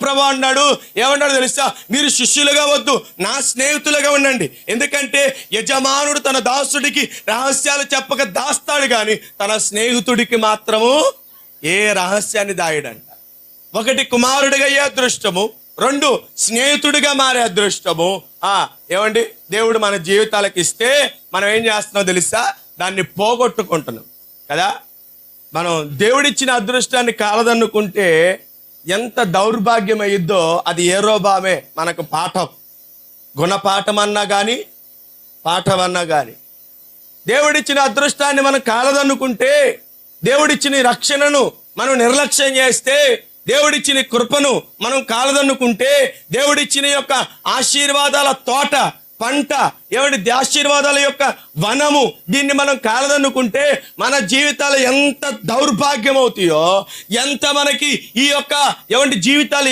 ప్రభు అన్నాడు, ఏమన్నాడు తెలుసా? మీరు శిష్యులుగా వద్దు, నా స్నేహితులుగా ఉండండి. ఎందుకంటే యజమానుడు తన దాసుడికి రహస్యాలు చెప్పక దాస్తాడు, కానీ తన స్నేహితుడికి మాత్రము ఏ రహస్యాన్ని దాయడంట. ఒకటి కుమారుడిగా అయ్యే అదృష్టము, రెండు స్నేహితుడిగా మారే అదృష్టము. ఏమండి, దేవుడు మన జీవితాలకు ఇస్తే మనం ఏం చేస్తున్నాం తెలుసా? దాన్ని పోగొట్టుకుంటున్నాం కదా. మనం దేవుడిచ్చిన అదృష్టాన్ని కాలదన్నుకుంటే ఎంత దౌర్భాగ్యం అయ్యిద్దో అది యెరోబామే మనకు పాఠం, గుణపాఠం అన్నా కానీ పాఠం అన్నా కానీ. దేవుడిచ్చిన అదృష్టాన్ని మనం కాలదన్నుకుంటే, దేవుడిచ్చిన రక్షణను మనం నిర్లక్ష్యం చేస్తే, దేవుడిచ్చిన కృపను మనం కాలదన్నుకుంటే, దేవుడిచ్చిన యొక్క ఆశీర్వాదాల తోట పంట, ఏమంటే ఆశీర్వాదాల యొక్క వనము, దీన్ని మనం కాలదన్నుకుంటే మన జీవితాలు ఎంత దౌర్భాగ్యం అవుతాయో, ఎంత మనకి ఈ యొక్క ఏమంటే జీవితాలు